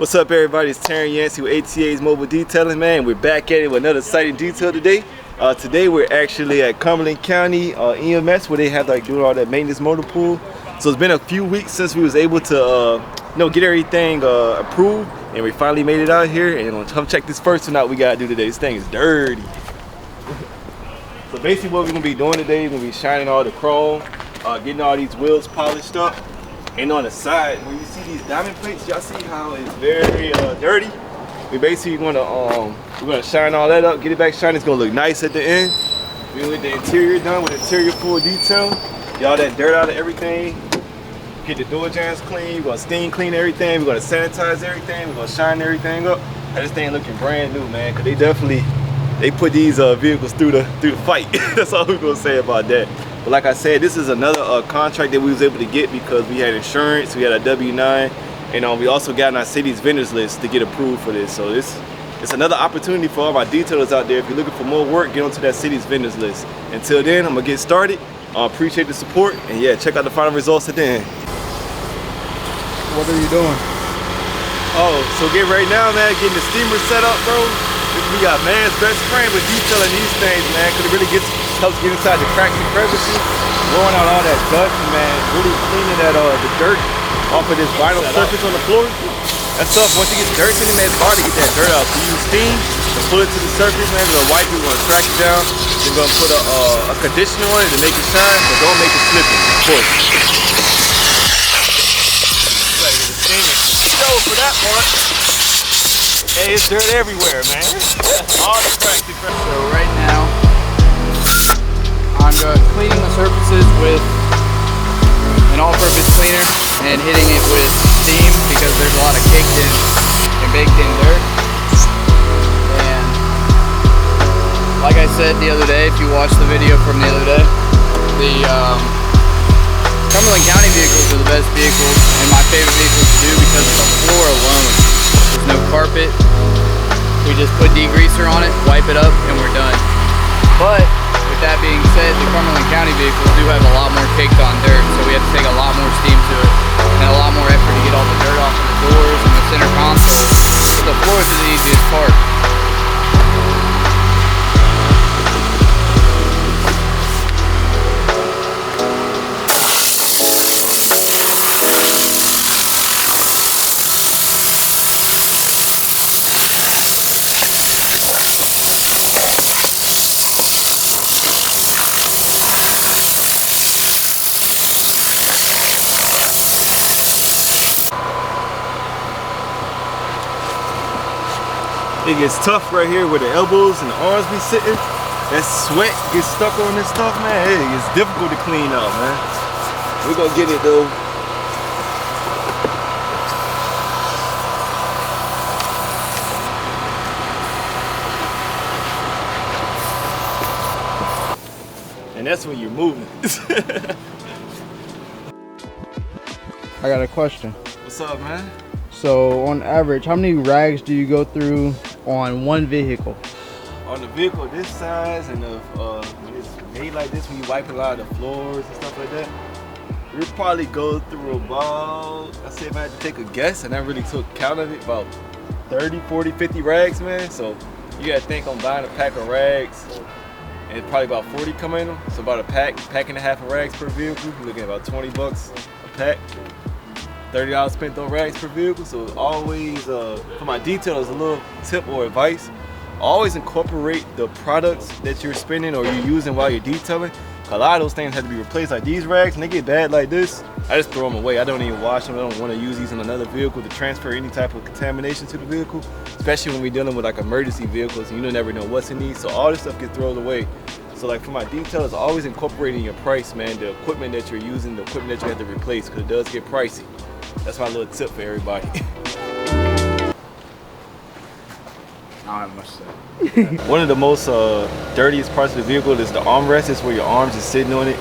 What's up, everybody? It's Terry Yancey with ATA's Mobile Detailing, man. We're back at it with another exciting detail today. Today we're actually at Cumberland County EMS, where they have like doing all that maintenance motor pool. So it's been a few weeks since we was able to get everything approved, and we finally made it out here. And come check this first one out we gotta do today. This thing is dirty. So basically what we're gonna be doing today is gonna be shining all the chrome, getting all these wheels polished up. And on the side, when you see these diamond plates, y'all see how it's very dirty. We basically we're gonna shine all that up, get it back shiny. It's gonna look nice at the end. We with the interior done, with interior full detail. Get all that dirt out of everything. Get the door jambs clean. We're gonna steam clean everything. We're gonna sanitize everything. We're gonna shine everything up. And this thing looking brand new, man. Cause they put these vehicles through the fight. That's all we're gonna say about that. But like I said, this is another contract that we was able to get because we had insurance, we had a W-9, and we also got on our city's vendors list to get approved for this. So it's another opportunity for all my detailers out there. If you're looking for more work, get onto that city's vendors list. Until then, I'm gonna get started. Appreciate the support, and yeah, check out the final results at the end. What are you doing? Oh, so get right now, man, getting the steamer set up, bro. We got man's best friend with detailing these things, man, because it really helps get inside the cracks and crevices, blowing out all that dust, man, really cleaning that the dirt off of this vinyl surface on the floor. That stuff, once it gets dirty in it, man, it's hard to get that dirt out. So you use steam to pull it to the surface, man. We're gonna wipe it, we're gonna track it down. Then we're gonna put a conditioner on it to make it shine, but don't make it slippery, of course. Gotta get the steamer. Go for that part. Hey, it's dirt everywhere, man. All the cracks and crevices. So right now, I'm cleaning the surfaces with an all-purpose cleaner and hitting it with steam because there's a lot of caked in and baked in dirt. And like I said the other day, if you watched the video from the other day, the Cumberland County vehicles are the best vehicles and my favorite vehicles to do because of the floor alone. There's no carpet. We just put degreaser on it, wipe it up, and we're done. But with that being said, the Cumberland County vehicles do have a lot more caked on dirt, so we have to take a lot more steam to it and a lot more effort to get all the dirt off of the doors and the center console. But the floors are the easiest part. It gets tough right here where the elbows and the arms be sitting. That sweat gets stuck on this stuff, man. It's difficult to clean up, man. We're gonna get it though. And that's when you're moving. I got a question. What's up, man? So on average, how many rags do you go through on one vehicle? On the vehicle this size and when it's made like this, when you wipe a lot of the floors and stuff like that, we'll probably go through about, I say if I had to take a guess, and I really took count of it, about 30, 40, 50 rags, man. So you gotta think I'm buying a pack of rags, and probably about 40 come in them. So about a pack and a half of rags per vehicle. You're looking at about 20 bucks a pack. $30 spent on rags per vehicle. So always, for my detailers, a little tip or advice, always incorporate the products that you're spending or you're using while you're detailing. A lot of those things have to be replaced. Like these rags, when they get bad like this, I just throw them away. I don't even wash them. I don't want to use these in another vehicle to transfer any type of contamination to the vehicle, especially when we're dealing with like emergency vehicles and you don't never know what's in these. So all this stuff gets thrown away. So like for my detailers, always incorporating your price, man, the equipment that you're using, the equipment that you have to replace, because it does get pricey. That's my little tip for everybody. I don't have much to say. One of the most dirtiest parts of the vehicle is the armrest. It's where your arms are sitting on it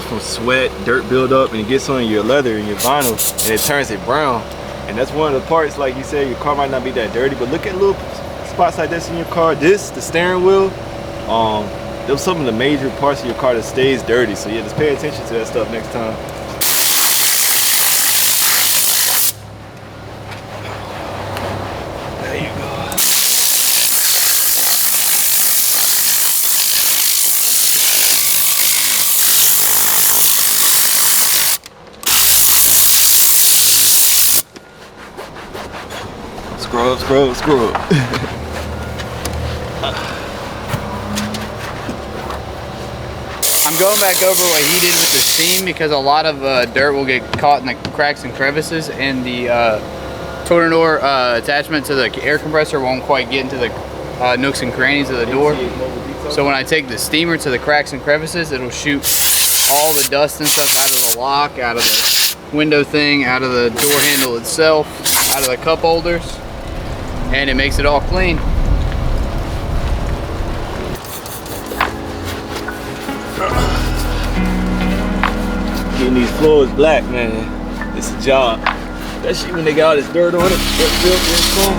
from sweat, dirt buildup, and it gets on your leather and your vinyl, and it turns it brown. And that's one of the parts, like you said, your car might not be that dirty, but look at little spots like this in your car. The steering wheel, those some of the major parts of your car that stays dirty. So yeah, just pay attention to that stuff next time. Scrub, scrub, scrub. I'm going back over what he did with the seam because a lot of dirt will get caught in the cracks and crevices, and the Tornador attachment to the air compressor won't quite get into the nooks and crannies of the door. So when I take the steamer to the cracks and crevices, it'll shoot all the dust and stuff out of the lock, out of the window thing, out of the door handle itself, out of the cup holders, and it makes it all clean. Getting these floors black, man, it's a job. Especially when they got all this dirt on it. That filter is cool.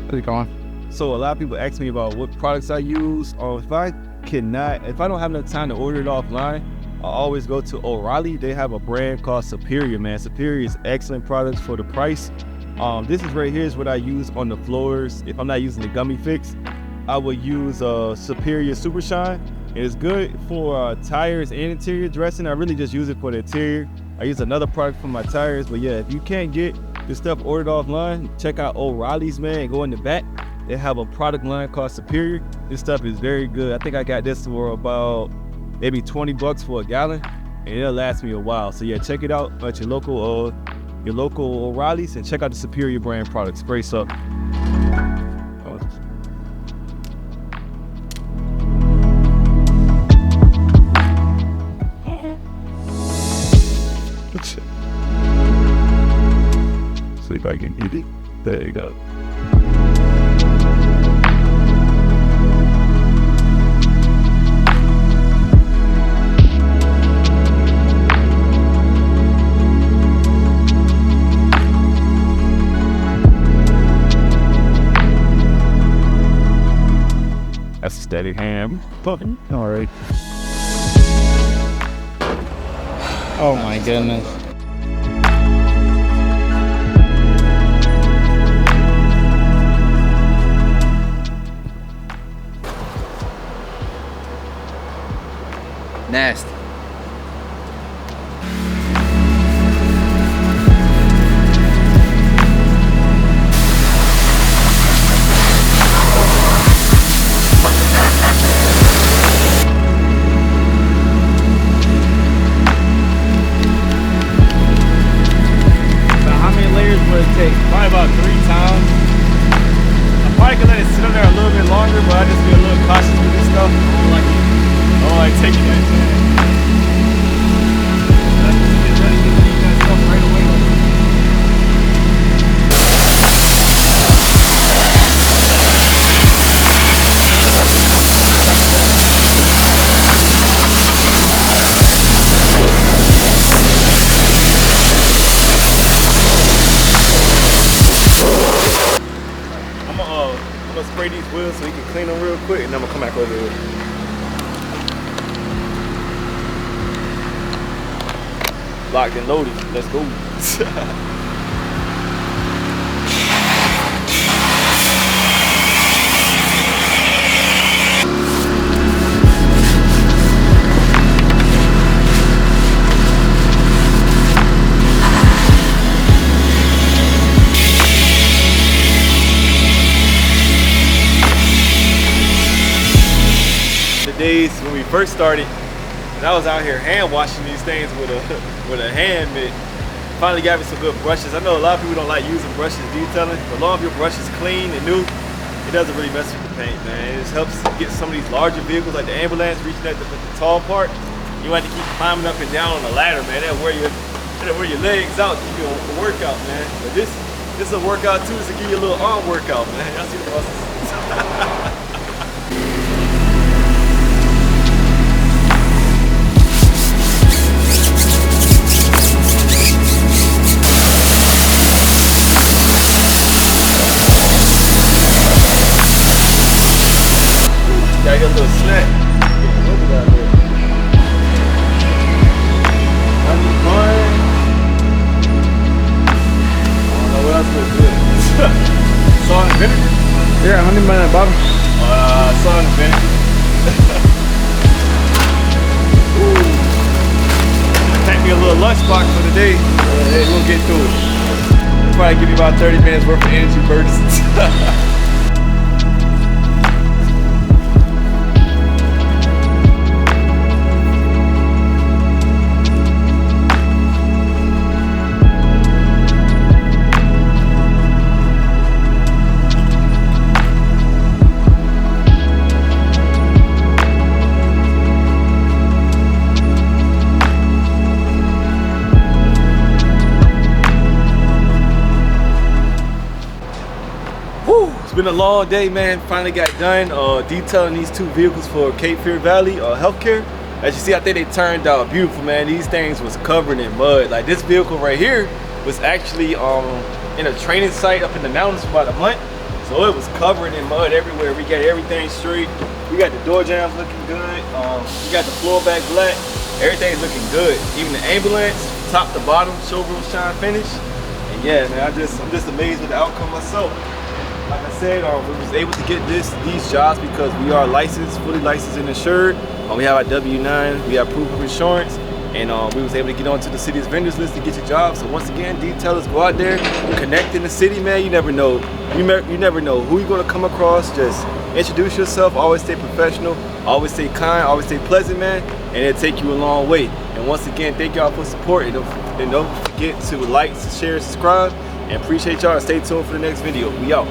How's it going? So a lot of people ask me about what products I use, or if I don't have enough time to order it offline, I always go to O'Reilly. They have a brand called Superior, man. Superior is excellent products for the price. This is right here is what I use on the floors. If I'm not using the gummy fix, I would use Superior Super Shine. It's good for tires and interior dressing. I really just use it for the interior. I use another product for my tires, but yeah, if you can't get this stuff ordered offline, check out O'Reilly's, man, and go in the back. They have a product line called Superior. This stuff is very good. I think I got this for about maybe 20 bucks for a gallon, and it'll last me a while. So yeah, check it out at your local O'Reilly's, and check out the Superior brand products. Great stuff. See if I can get it. There you go. That's a steady hand. Pumping. All right. Oh my goodness. Nasty. Probably about 3 times. I probably could let it sit on there a little bit longer, but I just be a little cautious with this stuff. I don't like taking that chance. That stuff right away. I'm gonna spray these wheels so you can clean them real quick, and then I'm gonna come back over here. Locked and loaded. Let's go. Days when we first started, and I was out here hand washing these things with a hand mitt. Finally got me some good brushes. I know a lot of people don't like using brushes detailing, but as long as your brush is clean and new, it doesn't really mess with the paint, man. It just helps get some of these larger vehicles like the ambulance reaching at the tall part. You have to keep climbing up and down on the ladder, man. That'll wear your legs out to give you a workout, man. But this is a workout too. It's to give you a little arm workout, man. Y'all see the muscles. Gotta get a little snack. I need corn. I don't know what else was good. Salt and vinegar. Yeah, honey bun at the bottom. Son, man. Pack me a little lunchbox for the day. Hey, we'll get through it. Probably give me about 30 minutes worth of energy bursts. It's been a long day, man. Finally got done detailing these two vehicles for Cape Fear Valley Healthcare. As you see, I think they turned out beautiful, man. These things was covered in mud. Like this vehicle right here was actually in a training site up in the mountains for about a month. So it was covered in mud everywhere. We got everything straight. We got the door jambs looking good. We got the floor back black. Everything's looking good. Even the ambulance, top to bottom, showroom shine finish. And yeah, man, I'm just amazed with the outcome myself. Like I said, we was able to get these jobs because we are licensed, fully licensed and insured. We have our W-9, we have proof of insurance, and we was able to get onto the city's vendors list to get your job. So once again, detailers, go out there, connect in the city, man. You never know. You never know who you're gonna come across. Just introduce yourself. Always stay professional. Always stay kind. Always stay pleasant, man. And it'll take you a long way. And once again, thank y'all for support. And don't forget to like, share, subscribe. And appreciate y'all. Stay tuned for the next video. We out.